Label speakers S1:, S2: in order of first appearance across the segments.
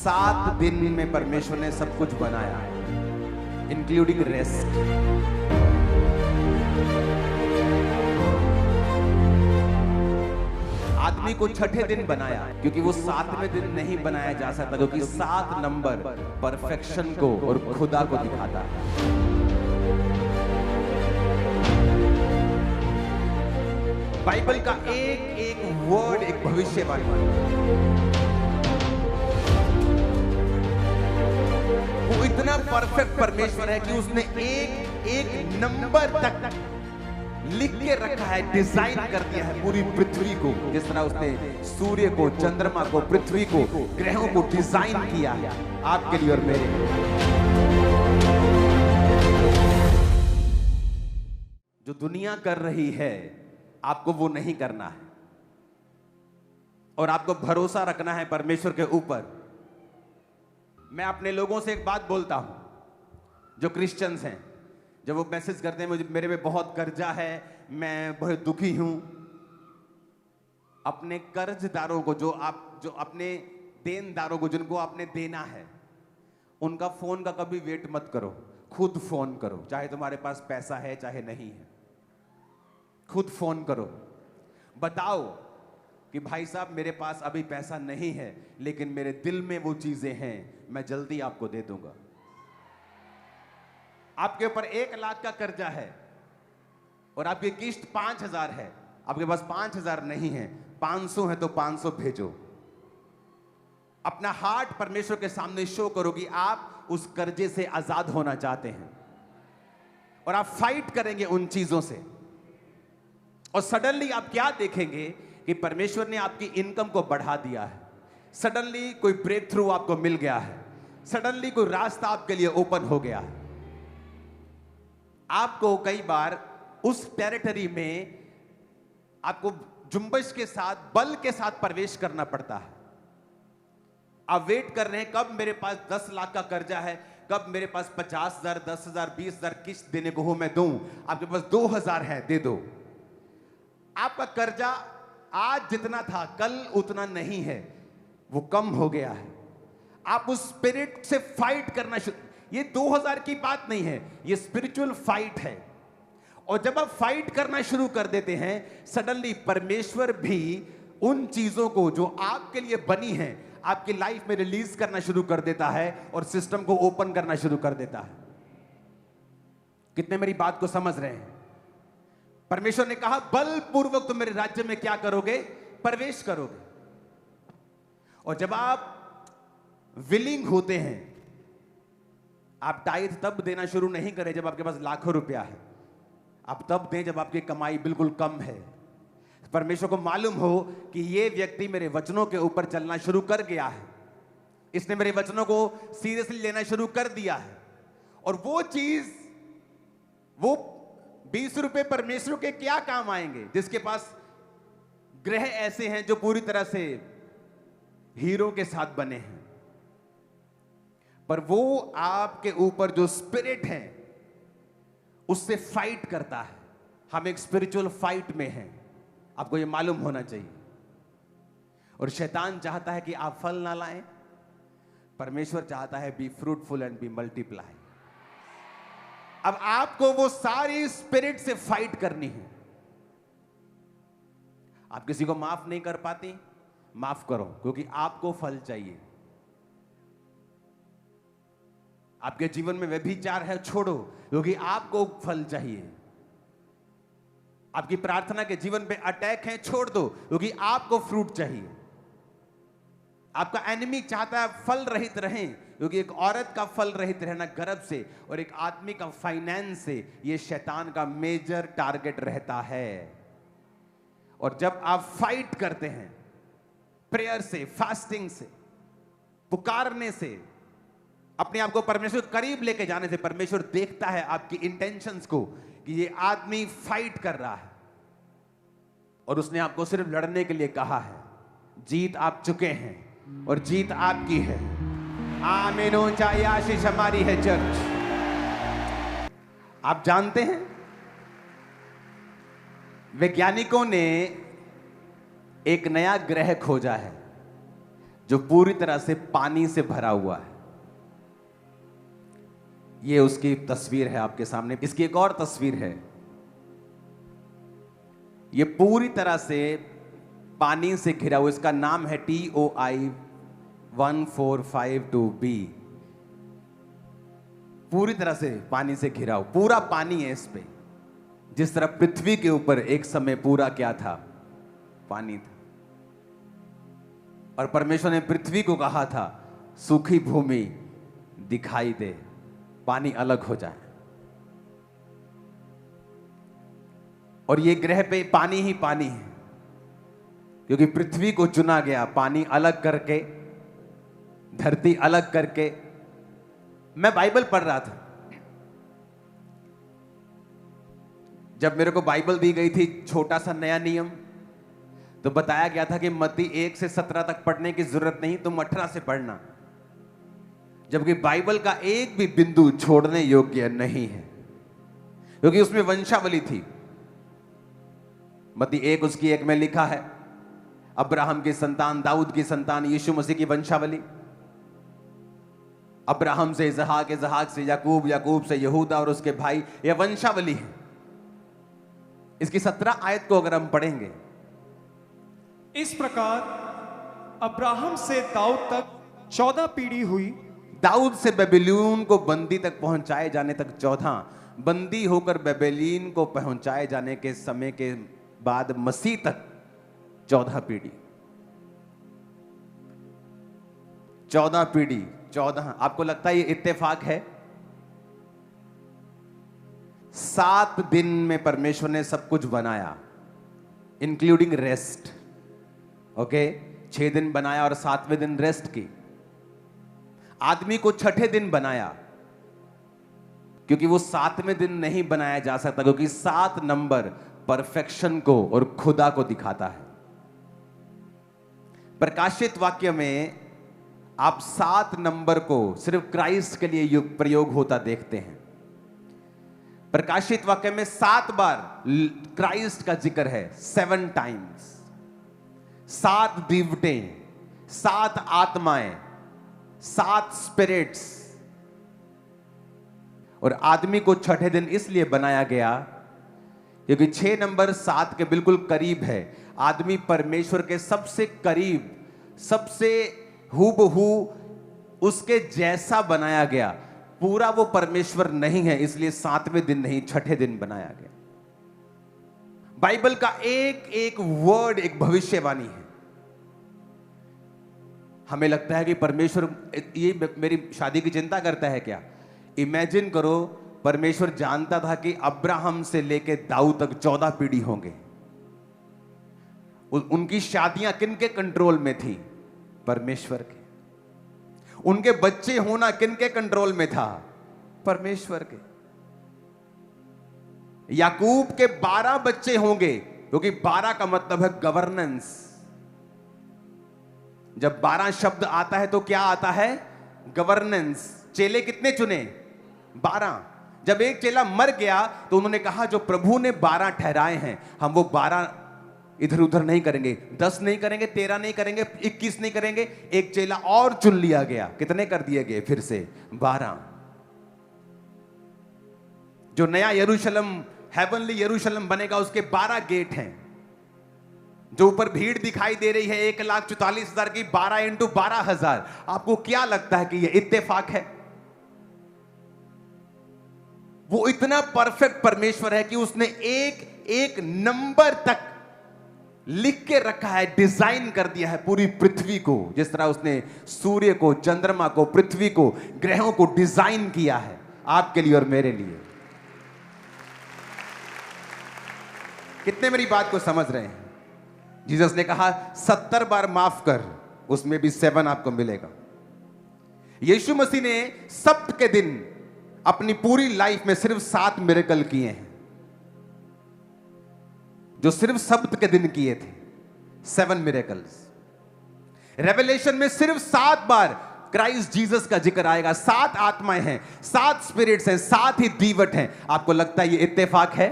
S1: 7 दिन में परमेश्वर ने सब कुछ बनाया, इंक्लूडिंग रेस्ट। आदमी को छठे दिन बनाया, क्योंकि वो 7वें दिन नहीं बनाया जा सकता, क्योंकि 7 नंबर परफेक्शन को और खुदा को दिखाता है। बाइबल का एक एक वर्ड एक भविष्यवाणी। वो इतना परफेक्ट परमेश्वर है कि उसने एक एक नंबर तक लिख के रखा है, डिजाइन कर दिया है पूरी पृथ्वी को। जिस तरह उसने सूर्य को, चंद्रमा को, पृथ्वी को, ग्रहों को डिजाइन किया है आपके लिए और मेरे लिए। जो दुनिया कर रही है आपको वो नहीं करना है, और आपको भरोसा रखना है परमेश्वर के ऊपर। मैं अपने लोगों से एक बात बोलता हूं जो क्रिश्चियंस हैं, जब वो मैसेज करते हैं मुझे, मेरे पे बहुत कर्जा है, मैं बहुत दुखी हूं। अपने कर्जदारों को, जो अपने देनदारों को, जिनको आपने देना है, उनका फोन का कभी वेट मत करो, खुद फोन करो। चाहे तुम्हारे पास पैसा है चाहे नहीं है, खुद फोन करो, बताओ कि भाई साहब मेरे पास अभी पैसा नहीं है, लेकिन मेरे दिल में वो चीजें हैं, मैं जल्दी आपको दे दूंगा। आपके ऊपर 1 लाख का कर्जा है और आपकी किस्त 5,000 है, आपके पास 5,000 नहीं है, 500 है तो 500 भेजो। अपना हार्ट परमेश्वर के सामने शो करो कि आप उस कर्जे से आजाद होना चाहते हैं, और आप फाइट करेंगे उन चीजों से। और सडनली आप क्या देखेंगे कि परमेश्वर ने आपकी इनकम को बढ़ा दिया है, सडनली कोई ब्रेक थ्रू आपको मिल गया है, सडनली कोई रास्ता आपके लिए ओपन हो गया है। आपको कई बार उस टेरिटरी में आपको जुम्बश के साथ, बल के साथ प्रवेश करना पड़ता है। आप वेट कर रहे हैं कब मेरे पास 10 लाख का कर्जा है, कब मेरे पास 50,000, 10,000, 20,000 किस्त देने को हो मैं दूं। आपके पास 2,000 है, दे दो। आपका कर्जा आज जितना था कल उतना नहीं है, वो कम हो गया है। आप उस स्पिरिट से फाइट करना शुरू, ये 2000 की बात नहीं है, ये स्पिरिचुअल फाइट है। और जब आप फाइट करना शुरू कर देते हैं, सडनली परमेश्वर भी उन चीजों को जो आपके लिए बनी हैं आपकी लाइफ में रिलीज करना शुरू कर देता है, और सिस्टम को ओपन करना शुरू कर देता है। कितने मेरी बात को समझ रहे हैं? परमेश्वर ने कहा बलपूर्वक तुम मेरे राज्य में क्या करोगे? प्रवेश करोगे। और जब आप विलिंग होते हैं, आप टाइथ तब देना शुरू नहीं करें जब आपके पास लाखों रुपया है, आप तब दें जब आपकी कमाई बिल्कुल कम है। परमेश्वर को मालूम हो कि ये व्यक्ति मेरे वचनों के ऊपर चलना शुरू कर गया है, इसने मेरे वचनों को सीरियसली लेना शुरू कर दिया है, और वो चीज, वो 20 रुपए परमेश्वर के क्या काम आएंगे जिसके पास ग्रह ऐसे हैं जो पूरी तरह से हीरो के साथ बने हैं। पर वो आपके ऊपर जो स्पिरिट है उससे फाइट करता है। हम एक स्पिरिचुअल फाइट में हैं, आपको ये मालूम होना चाहिए। और शैतान चाहता है कि आप फल ना लाएं, परमेश्वर चाहता है be fruitful and be multiply. अब आपको वो सारी स्पिरिट से फाइट करनी है। आप किसी को माफ नहीं कर पाती, माफ करो, क्योंकि आपको फल चाहिए। आपके जीवन में व्यभिचार है, छोड़ो, क्योंकि आपको फल चाहिए। आपकी प्रार्थना के जीवन पे अटैक है, छोड़ दो, क्योंकि आपको फ्रूट चाहिए। आपका एनिमी चाहता है फल रहित रहें, क्योंकि एक औरत का फल रहित रहना गर्भ से और एक आदमी का फाइनेंस से, यह शैतान का मेजर टारगेट रहता है। और जब आप फाइट करते हैं प्रेयर से, फास्टिंग से, पुकारने से, अपने आप को परमेश्वर के करीब लेके जाने से, परमेश्वर देखता है आपकी इंटेंशंस को कि ये आदमी फाइट कर रहा है, और उसने आपको सिर्फ लड़ने के लिए कहा है। जीत आप चुके हैं और जीत आपकी है। आमीन। ऊंचा आशीष हमारी है चर्च। आप जानते हैं वैज्ञानिकों ने एक नया ग्रह खोजा है जो पूरी तरह से पानी से भरा हुआ है। ये उसकी तस्वीर है आपके सामने। इसकी एक और तस्वीर है। ये पूरी तरह से पानी से घिरा हुआ, इसका नाम है TOI 1452B। पूरी तरह से पानी से घिरा हुआ, पूरा पानी है इस पे। जिस तरह पृथ्वी के ऊपर एक समय पूरा क्या था, पानी था। और परमेश्वर ने पृथ्वी को कहा था सूखी भूमि दिखाई दे, पानी अलग हो जाए। और ये ग्रह पे पानी ही पानी है, क्योंकि पृथ्वी को चुना गया पानी अलग करके, धरती अलग करके। मैं बाइबल पढ़ रहा था, जब मेरे को बाइबल दी गई थी, छोटा सा नया नियम, तो बताया गया था कि मत्ती 1 से 17 तक पढ़ने की जरूरत नहीं, तुम 18 से पढ़ना। जबकि बाइबल का एक भी बिंदु छोड़ने योग्य नहीं है, क्योंकि उसमें वंशावली थी। मत्ती 1 उसकी 1 में लिखा है, अब्राहम की संतान, दाऊद की संतान, यीशु मसीह की वंशावली। अब्राहम से इसहाक, इसहाक से याकूब, याकूब से यहूदा और उसके भाई, यह वंशावली है। इसकी 17 आयत को अगर हम पढ़ेंगे,
S2: इस प्रकार अब्राहम से दाऊद तक 14 पीढ़ी हुई।
S1: दाऊद से बेबीलोन को बंदी तक पहुंचाए जाने तक 14, बंदी होकर बेबीलोन को पहुंचाए जाने के समय के बाद मसीह तक 14 पीढ़ी। 14 पीढ़ी, 14। आपको लगता है ये इत्तेफाक है? 7 दिन में परमेश्वर ने सब कुछ बनाया, इंक्लूडिंग रेस्ट। ओके, 6 दिन बनाया और 7वें दिन रेस्ट की। आदमी को 6ठे दिन बनाया, क्योंकि वो 7वें दिन नहीं बनाया जा सकता, क्योंकि 7 नंबर परफेक्शन को और खुदा को दिखाता है। प्रकाशित वाक्य में आप 7 नंबर को सिर्फ क्राइस्ट के लिए प्रयोग होता देखते हैं। प्रकाशित वाक्य में 7 बार क्राइस्ट का जिक्र है, 7 टाइम्स। 7 दीवटें, 7 आत्माएं, 7 स्पिरिट्स। और आदमी को 6ठे दिन इसलिए बनाया गया क्योंकि 6 नंबर 7 के बिल्कुल करीब है। आदमी परमेश्वर के सबसे करीब, सबसे हूबहू उसके जैसा बनाया गया। पूरा वो परमेश्वर नहीं है, इसलिए 7वें दिन नहीं, 6ठे दिन बनाया गया। बाइबल का एक एक वर्ड एक भविष्यवाणी है। हमें लगता है कि परमेश्वर ये मेरी शादी की चिंता करता है क्या? इमेजिन करो, परमेश्वर जानता था कि अब्राहम से लेके दाऊद तक 14 पीढ़ी होंगे। उनकी शादियां किनके कंट्रोल में थी? परमेश्वर के। उनके बच्चे होना किनके कंट्रोल में था? परमेश्वर के। याकूब के 12 बच्चे होंगे, क्योंकि 12 का मतलब है गवर्नेंस। जब 12 शब्द आता है तो क्या आता है? गवर्नेंस। चेले कितने चुने? 12। जब एक चेला मर गया तो उन्होंने कहा जो प्रभु ने 12 ठहराए हैं, हम वो 12 इधर उधर नहीं करेंगे, 10 नहीं करेंगे, 13 नहीं करेंगे, 21 नहीं करेंगे। एक चेला और चुन लिया गया। कितने कर दिए गए? फिर से 12। जो नया यरूशलेम, हेवनली यरूशलेम बनेगा, उसके 12 गेट हैं। जो ऊपर भीड़ दिखाई दे रही है 1,44,000 की, 12 इंटू 12,000। आपको क्या लगता है कि यह इत्तेफाक है? वो इतना परफेक्ट परमेश्वर है कि उसने एक एक नंबर तक लिख के रखा है, डिजाइन कर दिया है पूरी पृथ्वी को। जिस तरह उसने सूर्य को, चंद्रमा को, पृथ्वी को, ग्रहों को डिजाइन किया है आपके लिए और मेरे लिए। कितने मेरी बात को समझ रहे हैं? जीसस ने कहा 70 बार माफ कर, उसमें भी 7 आपको मिलेगा। यीशु मसीह ने सब्त के दिन अपनी पूरी लाइफ में सिर्फ 7 मिरेकल किए हैं, जो सिर्फ सब्त के दिन किए थे। 7 मिरेकल्स। रेवलेशन में सिर्फ 7 बार क्राइस्ट जीसस का जिक्र आएगा। 7 आत्माएं हैं, 7 स्पिरिट्स हैं, 7 ही दीवट हैं। आपको लगता है ये इत्तेफाक है?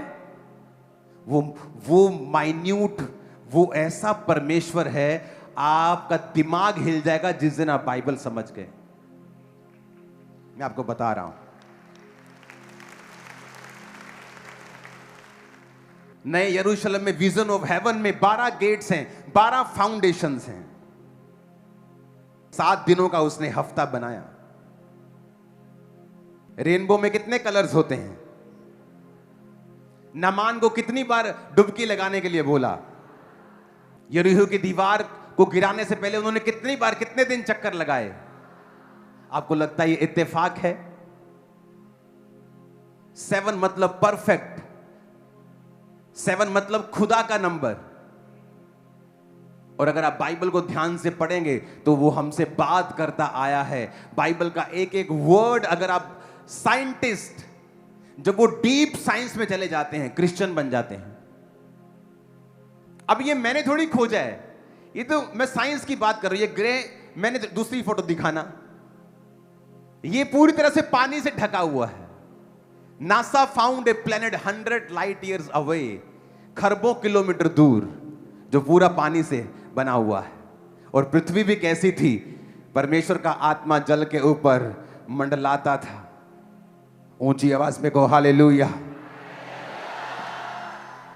S1: वो माइन्यूट, वो ऐसा परमेश्वर है। आपका दिमाग हिल जाएगा जिस दिन आप बाइबल समझ गए। मैं आपको बता रहा हूं, नए यरूशलेम में विजन ऑफ हेवन में 12 गेट्स हैं, 12 फाउंडेशंस हैं। 7 दिनों का उसने हफ्ता बनाया। रेनबो में कितने कलर्स होते हैं? नामान को कितनी बार डुबकी लगाने के लिए बोला? यरीहो की दीवार को गिराने से पहले उन्होंने कितनी बार, कितने दिन चक्कर लगाए? आपको लगता है ये इत्तेफाक है? 7 मतलब परफेक्ट, 7 मतलब खुदा का नंबर। और अगर आप बाइबल को ध्यान से पढ़ेंगे तो वो हमसे बात करता आया है। बाइबल का एक एक वर्ड, अगर आप साइंटिस्ट, जब वो डीप साइंस में चले जाते हैं, क्रिश्चियन बन जाते हैं। अब ये मैंने थोड़ी खोजा है, ये तो मैं साइंस की बात कर रही हूं। ये ग्रे, मैंने दूसरी फोटो दिखाना, ये पूरी तरह से पानी से ढका हुआ है। NASA found a planet 100 light years away, खरबों किलोमीटर दूर, जो पूरा पानी से बना हुआ है। और पृथ्वी भी कैसी थी? परमेश्वर का आत्मा जल के ऊपर मंडलाता था। ऊंची आवाज में कहो हालेलुया।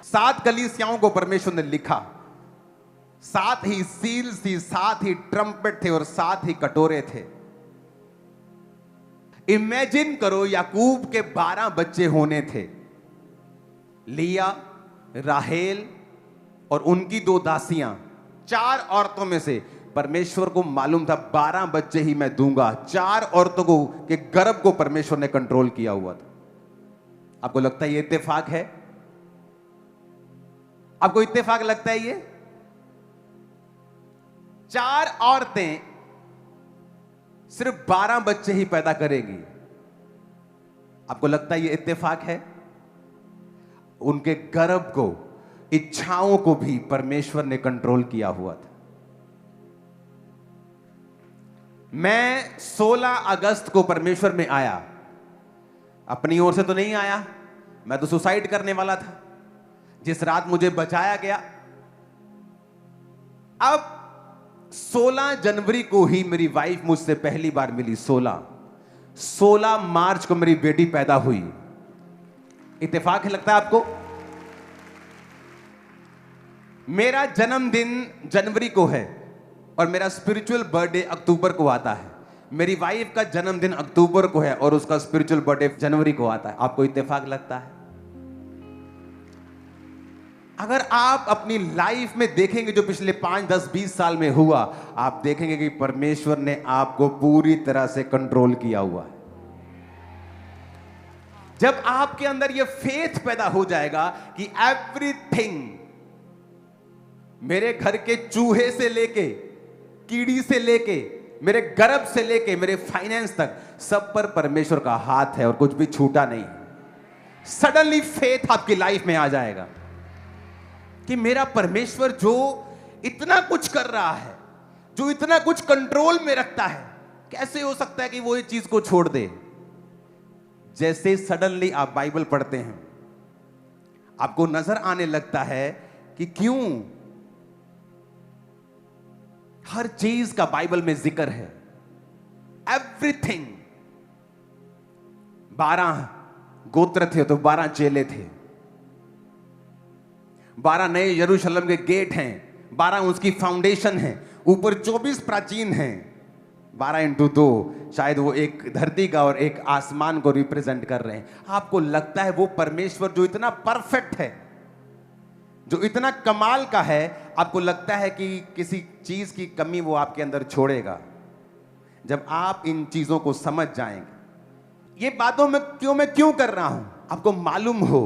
S1: 7 कलीसियाओं को परमेश्वर ने लिखा, 7 ही सील्स थी, 7 ही ट्रम्पेट थे और 7 ही कटोरे थे। इमेजिन करो, याकूब के 12 बच्चे होने थे, लिया, राहेल और उनकी 2 दासियां। 4 औरतों में से परमेश्वर को मालूम था 12 बच्चे ही मैं दूंगा। 4 औरतों को के गर्भ को परमेश्वर ने कंट्रोल किया हुआ था। आपको लगता है ये इत्तेफाक है? आपको इत्तेफाक लगता है ये? 4 औरतें सिर्फ 12 बच्चे ही पैदा करेगी। आपको लगता है ये इत्तेफाक है? उनके गर्भ को, इच्छाओं को भी परमेश्वर ने कंट्रोल किया हुआ था। मैं 16 अगस्त को परमेश्वर में आया। अपनी ओर से तो नहीं आया, मैं तो सुसाइड करने वाला था। जिस रात मुझे बचाया गया, अब 16 जनवरी को ही मेरी वाइफ मुझसे पहली बार मिली। 16 मार्च को मेरी बेटी पैदा हुई। इत्तेफाक है लगता है आपको? मेरा जन्मदिन जनवरी को है और मेरा स्पिरिचुअल बर्थडे अक्टूबर को आता है। मेरी वाइफ का जन्मदिन अक्टूबर को है और उसका स्पिरिचुअल बर्थडे जनवरी को आता है। आपको इत्तेफाक लगता है? अगर आप अपनी लाइफ में देखेंगे जो पिछले 5, 10, 20 साल में हुआ, आप देखेंगे कि परमेश्वर ने आपको पूरी तरह से कंट्रोल किया हुआ है। जब आपके अंदर यह फेथ पैदा हो जाएगा कि एवरीथिंग, मेरे घर के चूहे से लेके, कीड़ी से लेके, मेरे गर्भ से लेके, मेरे फाइनेंस तक, सब पर परमेश्वर का हाथ है और कुछ भी छूटा नहीं। सडनली फेथ आपकी लाइफ में आ जाएगा कि मेरा परमेश्वर जो इतना कुछ कर रहा है, जो इतना कुछ कंट्रोल में रखता है, कैसे हो सकता है कि वो ये चीज को छोड़ दे? जैसे सडनली आप बाइबल पढ़ते हैं, आपको नजर आने लगता है कि क्यों हर चीज का बाइबल में जिक्र है। एवरीथिंग। 12 गोत्र थे तो 12 चेले थे। 12 नए यरूशलेम के गेट हैं, 12 उसकी फाउंडेशन है, ऊपर 24 प्राचीन हैं। 12 × 2, शायद वो एक धरती का और एक आसमान को रिप्रेजेंट कर रहे हैं। आपको लगता है वो परमेश्वर जो इतना परफेक्ट है, जो इतना कमाल का है, आपको लगता है कि किसी चीज की कमी वो आपके अंदर छोड़ेगा? जब आप इन चीजों को समझ जाएंगे, ये बातों में मैं क्यों कर रहा हूं, आपको मालूम हो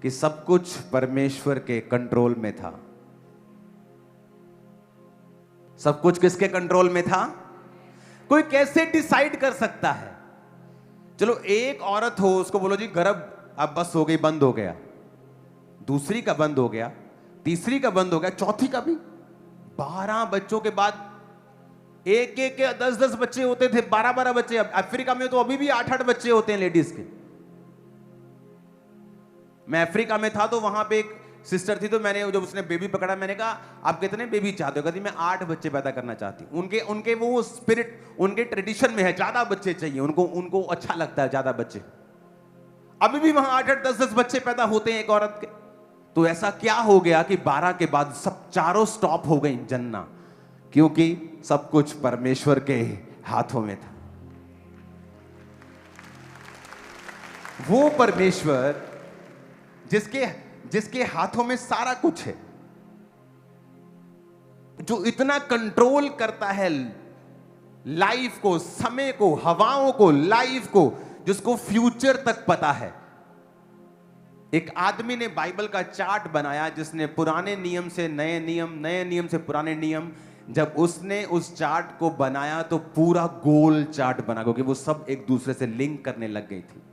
S1: कि सब कुछ परमेश्वर के कंट्रोल में था। सब कुछ किसके कंट्रोल में था? कोई कैसे डिसाइड कर सकता है? चलो एक औरत हो, उसको बोलो जी गर्भ अब बस हो गई, बंद हो गया। दूसरी का बंद हो गया, तीसरी का बंद हो गया, चौथी का भी। 12 बच्चों के बाद एक एक के 10-10 बच्चे होते थे, 12-12 बच्चे। अफ्रीका में तो अभी भी 8-8 बच्चे होते हैं लेडीज के। मैं अफ्रीका में था तो वहां पे एक सिस्टर थी, तो मैंने जब उसने बेबी पकड़ा, मैंने कहा आप कितने बेबी चाहते हो? कहती मैं 8 बच्चे पैदा करना चाहती हूँ। उनके उनके वो स्पिरिट, उनके ट्रेडिशन में है, ज्यादा बच्चे चाहिए उनको, उनको अच्छा लगता है ज्यादा बच्चे। अभी भी वहां 8-8 10-10 बच्चे पैदा होते हैं एक औरत के। तो ऐसा क्या हो गया कि 12 के बाद सब चारों स्टॉप हो गई जनना, क्योंकि सब कुछ परमेश्वर के हाथों में था। वो परमेश्वर जिसके हाथों में सारा कुछ है, जो इतना कंट्रोल करता है लाइफ को, समय को, हवाओं को, लाइफ को, जिसको फ्यूचर तक पता है। एक आदमी ने बाइबल का चार्ट बनाया, जिसने पुराने नियम से नए नियम, नए नियम से पुराने नियम, जब उसने उस चार्ट को बनाया तो पूरा गोल चार्ट बना, क्योंकि वो सब एक दूसरे से लिंक करने लग गई थी।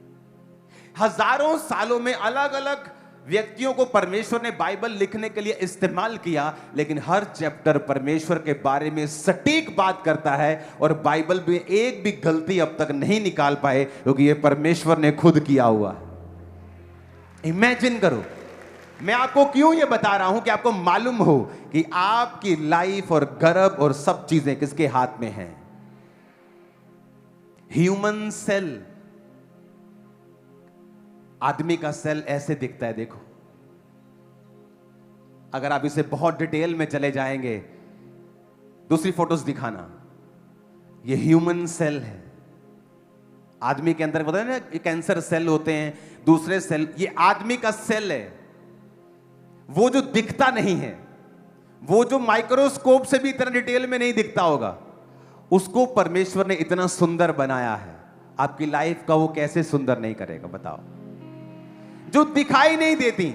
S1: हजारों सालों में अलग अलग व्यक्तियों को परमेश्वर ने बाइबल लिखने के लिए इस्तेमाल किया, लेकिन हर चैप्टर परमेश्वर के बारे में सटीक बात करता है, और बाइबल में एक भी गलती अब तक नहीं निकाल पाए, क्योंकि ये परमेश्वर ने खुद किया हुआ है। इमेजिन करो, मैं आपको क्यों ये बता रहा हूं कि आपको मालूम हो कि आपकी लाइफ और गर्भ और सब चीजें किसके हाथ में हैं। ह्यूमन सेल, आदमी का सेल ऐसे दिखता है, देखो। अगर आप इसे बहुत डिटेल में चले जाएंगे, दूसरी फोटोज दिखाना, ये ह्यूमन सेल है। आदमी के अंदर पता है ना, कैंसर सेल होते हैं, दूसरे सेल, ये आदमी का सेल है। वो जो दिखता नहीं है, वो जो माइक्रोस्कोप से भी इतना डिटेल में नहीं दिखता होगा, उसको परमेश्वर ने इतना सुंदर बनाया है। आपकी लाइफ का वो कैसे सुंदर नहीं करेगा, बताओ। जो दिखाई नहीं देती,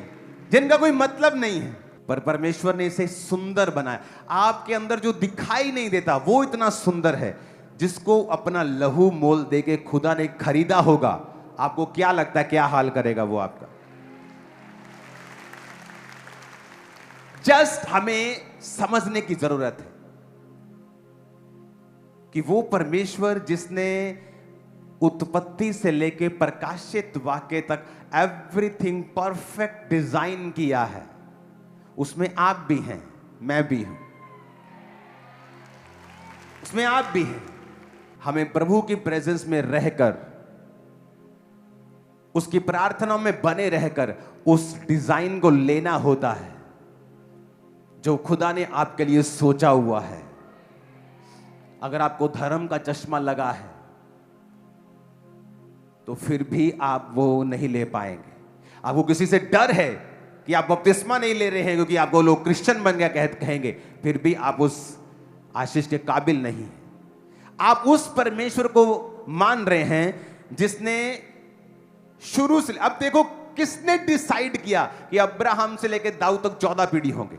S1: जिनका कोई मतलब नहीं है, पर परमेश्वर ने इसे सुंदर बनाया। आपके अंदर जो दिखाई नहीं देता वो इतना सुंदर है, जिसको अपना लहू मोल देके खुदा ने खरीदा होगा। आपको क्या लगता है क्या हाल करेगा वो आपका? जस्ट हमें समझने की जरूरत है कि वो परमेश्वर जिसने उत्पत्ति से लेके प्रकाशित वाक्य तक एवरीथिंग परफेक्ट डिजाइन किया है, उसमें आप भी हैं, मैं भी हूं, उसमें आप भी हैं। हमें प्रभु की प्रेजेंस में रहकर, उसकी प्रार्थनाओं में बने रहकर उस डिजाइन को लेना होता है जो खुदा ने आपके लिए सोचा हुआ है। अगर आपको धर्म का चश्मा लगा है तो फिर भी आप वो नहीं ले पाएंगे। आपको किसी से डर है कि आप बपतिस्मा नहीं ले रहे हैं क्योंकि आपको लोग क्रिश्चियन बन गया कहेंगे, फिर भी आप उस आशीष के काबिल नहीं हैं। आप उस परमेश्वर को मान रहे हैं जिसने शुरू से, अब देखो किसने डिसाइड किया कि अब्राहम से लेकर दाऊद तक 14 पीढ़ी होंगे,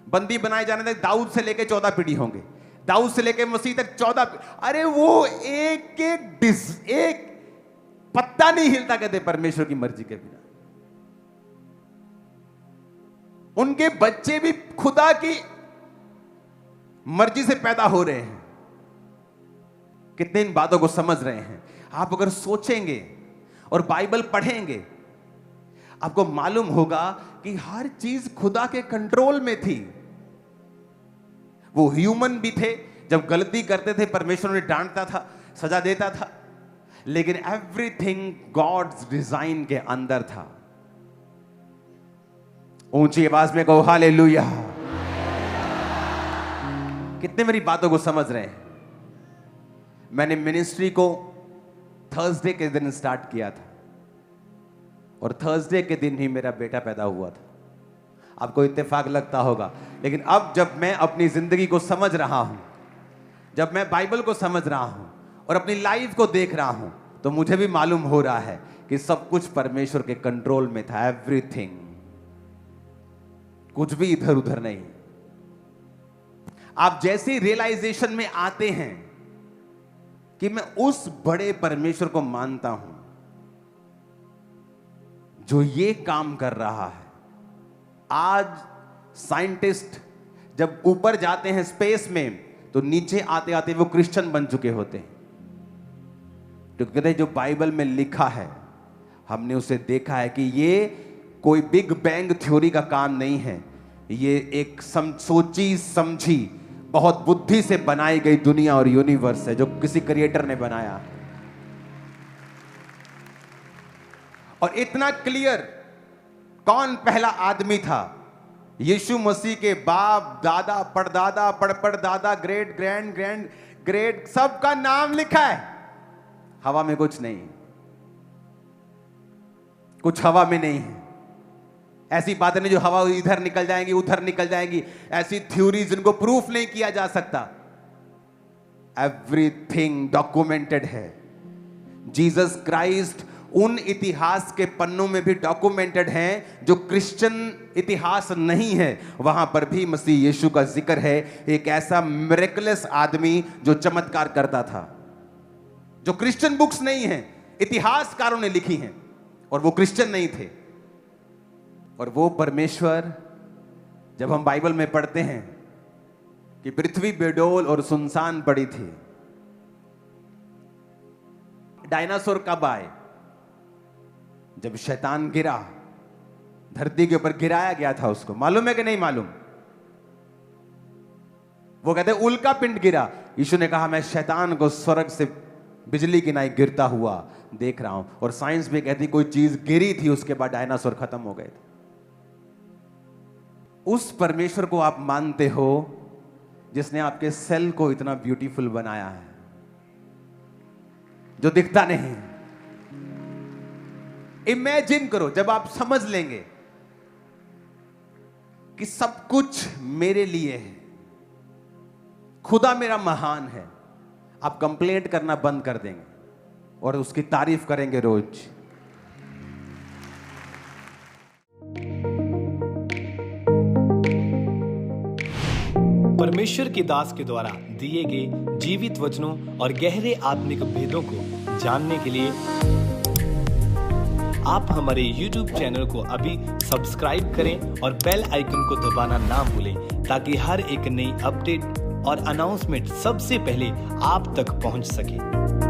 S1: बंदी बनाए जाने तक दाऊद से लेकर 14 पीढ़ी होंगे, दाऊद से लेकर मसीह तक 14। अरे वो एक पत्ता नहीं हिलता, कहते परमेश्वर की मर्जी के बिना। उनके बच्चे भी खुदा की मर्जी से पैदा हो रहे हैं। कितने इन बातों को समझ रहे हैं? आप अगर सोचेंगे और बाइबल पढ़ेंगे, आपको मालूम होगा कि हर चीज खुदा के कंट्रोल में थी। वो ह्यूमन भी थे, जब गलती करते थे परमेश्वर ने डांटता था, सजा देता था, लेकिन एवरीथिंग गॉड्स डिजाइन के अंदर था। ऊंची आवाज में कहो हालेलुया। कितने मेरी बातों को समझ रहे हैं? मैंने मिनिस्ट्री को थर्सडे के दिन स्टार्ट किया था और थर्सडे के दिन ही मेरा बेटा पैदा हुआ था। आपको इत्तेफाक लगता होगा, लेकिन अब जब मैं अपनी जिंदगी को समझ रहा हूं, जब मैं बाइबल को समझ रहा हूं और अपनी लाइफ को देख रहा हूं, तो मुझे भी मालूम हो रहा है कि सब कुछ परमेश्वर के कंट्रोल में था। एवरीथिंग, कुछ भी इधर उधर नहीं। आप जैसे रियलाइजेशन में आते हैं कि मैं उस बड़े परमेश्वर को मानता हूं जो ये काम कर रहा है। आज साइंटिस्ट जब ऊपर जाते हैं स्पेस में, तो नीचे आते आते वो क्रिश्चियन बन चुके होते हैं। तो कहते हैं जो बाइबल में लिखा है, हमने उसे देखा है कि ये कोई बिग बैंग थ्योरी का काम नहीं है। ये एक सोची समझी बहुत बुद्धि से बनाई गई दुनिया और यूनिवर्स है जो किसी क्रिएटर ने बनाया। और इतना क्लियर, कौन पहला आदमी था? यीशु मसीह के बाप, दादा, परदादा, परदादा, ग्रेट ग्रैंड ग्रैंड ग्रेट, सबका नाम लिखा है। हवा में कुछ नहीं, कुछ हवा में नहीं है। ऐसी बातें नहीं जो हवा इधर निकल जाएंगी उधर निकल जाएंगी, ऐसी थ्योरीज जिनको प्रूफ नहीं किया जा सकता। एवरीथिंग डॉक्यूमेंटेड है। जीसस क्राइस्ट उन इतिहास के पन्नों में भी डॉक्यूमेंटेड हैं जो क्रिश्चियन इतिहास नहीं है, वहां पर भी मसीह यीशु का जिक्र है। एक ऐसा मिरेकलस आदमी जो चमत्कार करता था, जो क्रिश्चियन बुक्स नहीं है, इतिहासकारों ने लिखी हैं, और वो क्रिश्चियन नहीं थे। और वो परमेश्वर, जब हम बाइबल में पढ़ते हैं कि पृथ्वी बेडोल और सुनसान पड़ी थी, डायनासोर कब आए? जब शैतान गिरा, धरती के ऊपर गिराया गया था उसको, मालूम है कि नहीं मालूम? वो कहते उल्का पिंड गिरा। यीशु ने कहा मैं शैतान को स्वर्ग से बिजली की नाई गिरता हुआ देख रहा हूं। और साइंस भी कहती कोई चीज गिरी थी, उसके बाद डायनासोर खत्म हो गए थे। उस परमेश्वर को आप मानते हो जिसने आपके सेल को इतना ब्यूटीफुल बनाया है, जो दिखता नहीं। इमेजिन करो जब आप समझ लेंगे कि सब कुछ मेरे लिए है, खुदा मेरा महान है, आप कंप्लेंट करना बंद कर देंगे और उसकी तारीफ करेंगे रोज।
S3: परमेश्वर के दास के द्वारा दिए गए जीवित वचनों और गहरे आत्मिक भेदों को जानने के लिए आप हमारे YouTube चैनल को अभी सब्सक्राइब करें और बेल आइकन को दबाना ना भूलें, ताकि हर एक नई अपडेट और अनाउंसमेंट सबसे पहले आप तक पहुंच सके।